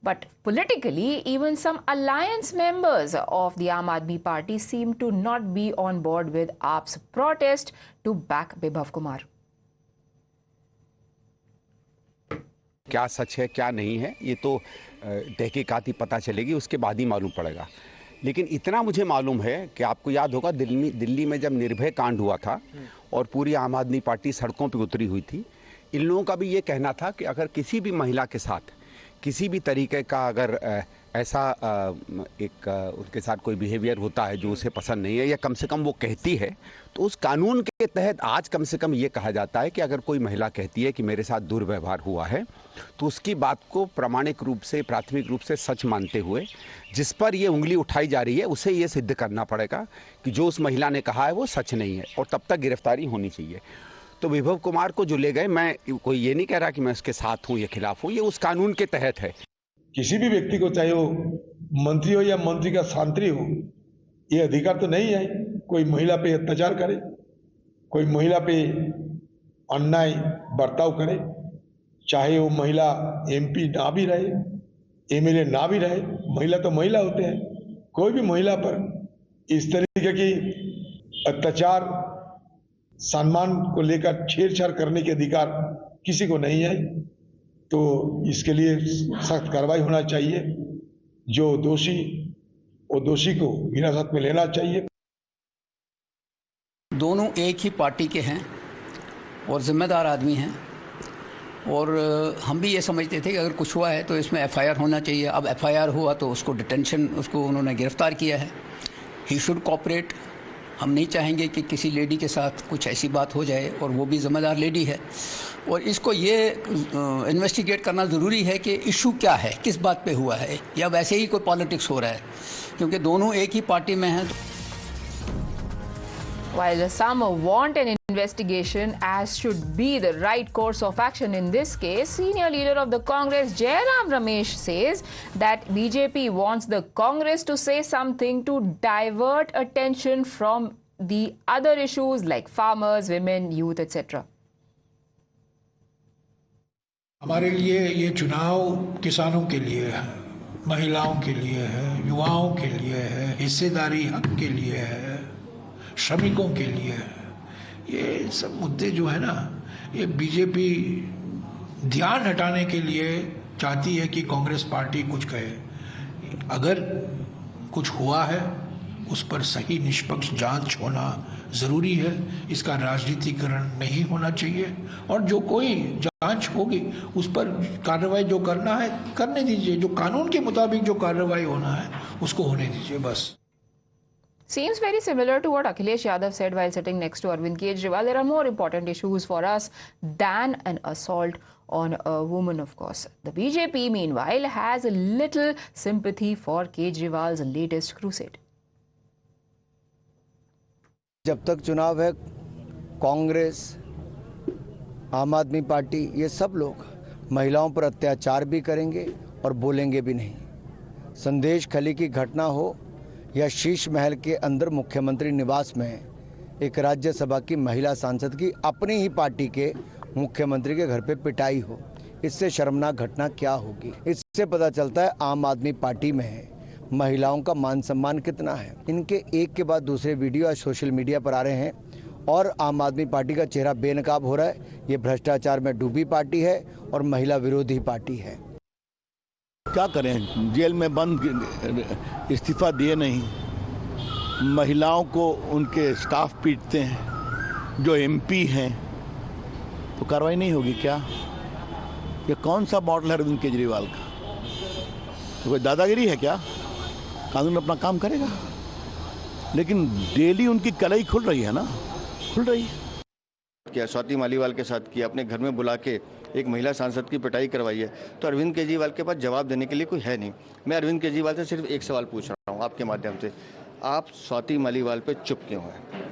But politically, even some alliance members of the Aam Aadmi Party seem to not be on board with AAP's protest to back Bibhav Kumar. क्या सच है क्या नहीं है ये तो तहकीकात ही पता चलेगी, उसके बाद ही मालूम पड़ेगा। लेकिन इतना मुझे मालूम है कि आपको याद होगा दिल्ली में जब निर्भय कांड हुआ था और पूरी आम आदमी पार्टी सड़कों पर उतरी हुई थी, इन लोगों का भी ये कहना था कि अगर किसी भी महिला के साथ किसी भी तरीके का अगर ऐसा उनके साथ कोई बिहेवियर होता है जो उसे पसंद नहीं है या कम से कम वो कहती है, तो उस कानून के तहत आज कम से कम ये कहा जाता है कि अगर कोई महिला कहती है कि मेरे साथ दुर्व्यवहार हुआ है तो उसकी बात को प्रामाणिक रूप से, प्राथमिक रूप से सच मानते हुए जिस पर ये उंगली उठाई जा रही है उसे ये सिद्ध करना पड़ेगा कि जो उस महिला ने कहा है वो सच नहीं है, और तब तक गिरफ्तारी होनी चाहिए। तो विभव कुमार को जो ले गए, मैं कोई ये नहीं कह रहा कि मैं उसके साथ हूँ या खिलाफ हूँ, ये उस कानून के तहत है। किसी भी व्यक्ति को, चाहे वो मंत्री हो या मंत्री का सांत्री हो, ये अधिकार तो नहीं है कोई महिला पे अत्याचार करे, कोई महिला पे अन्याय बर्ताव करे, चाहे वो महिला एमपी ना भी रहे, एमएलए ना भी रहे, महिला तो महिला होते हैं। कोई भी महिला पर इस तरीके की अत्याचार, सम्मान को लेकर छेड़छाड़ करने के अधिकार किसी को नहीं है, तो इसके लिए सख्त कार्रवाई होना चाहिए। जो दोषी, वो दोषी को हिरासत में लेना चाहिए। दोनों एक ही पार्टी के हैं और जिम्मेदार आदमी हैं, और हम भी ये समझते थे कि अगर कुछ हुआ है तो इसमें एफआईआर होना चाहिए। अब एफआईआर हुआ तो उसको डिटेंशन, उसको उन्होंने गिरफ्तार किया है। He should cooperate. हम नहीं चाहेंगे कि किसी लेडी के साथ कुछ ऐसी बात हो जाए, और वो भी ज़िम्मेदार लेडी है, और इसको ये इन्वेस्टिगेट करना ज़रूरी है कि इशू क्या है, किस बात पे हुआ है, या वैसे ही कोई पॉलिटिक्स हो रहा है, क्योंकि दोनों एक ही पार्टी में हैं। While some want an investigation, as should be the right course of action in this case, senior leader of the Congress, Jairam Ramesh, says that BJP wants the Congress to say something to divert attention from the other issues like farmers, women, youth, etc. हमारे लिए ये चुनाव किसानों के लिए है, महिलाओं के लिए है, युवाओं के लिए है, हिस्सेदारी हक के लिए है, श्रमिकों के लिए है। ये सब मुद्दे जो है ना, ये बीजेपी ध्यान हटाने के लिए चाहती है कि कांग्रेस पार्टी कुछ कहे। अगर कुछ हुआ है उस पर सही निष्पक्ष जांच होना ज़रूरी है, इसका राजनीतिकरण नहीं होना चाहिए, और जो कोई जांच होगी उस पर कार्रवाई जो करना है करने दीजिए, जो कानून के मुताबिक जो कार्रवाई होना है उसको होने दीजिए बस। Seems very similar to what Akhilesh Yadav said while sitting next to Arvind Kejriwal. There are more important issues for us than an assault on a woman, of course. The BJP, meanwhile, has a little sympathy for Kejriwal's latest crusade. जब तक चुनाव है, कांग्रेस, आम आदमी party, ये सब लोग महिलाओं पर अत्याचार भी करेंगे और बोलेंगे भी नहीं। संदेश खली की घटना हो या शीश महल के अंदर मुख्यमंत्री निवास में एक राज्यसभा की महिला सांसद की अपनी ही पार्टी के मुख्यमंत्री के घर पे पिटाई हो, इससे शर्मनाक घटना क्या होगी। इससे पता चलता है आम आदमी पार्टी में महिलाओं का मान सम्मान कितना है। इनके एक के बाद दूसरे वीडियो आज सोशल मीडिया पर आ रहे हैं और आम आदमी पार्टी का चेहरा बेनकाब हो रहा है। ये भ्रष्टाचार में डूबी पार्टी है और महिला विरोधी पार्टी है। क्या करें, जेल में बंद, इस्तीफा दिए नहीं, महिलाओं को उनके स्टाफ पीटते हैं, जो एमपी हैं, तो कार्रवाई नहीं होगी क्या? ये कौन सा मॉडल है अरविंद केजरीवाल का? तो कोई दादागिरी है क्या? कानून अपना काम करेगा, लेकिन डेली उनकी कलाई खुल रही है ना, खुल रही है। क्या स्वाति मालीवाल के साथ किया, अपने घर में बुला के एक महिला सांसद की पिटाई करवाई है, तो अरविंद केजरीवाल के पास जवाब देने के लिए कोई है नहीं। मैं अरविंद केजरीवाल से सिर्फ एक सवाल पूछ रहा हूँ आपके माध्यम से, आप स्वाति मालीवाल पे चुप क्यों हैं?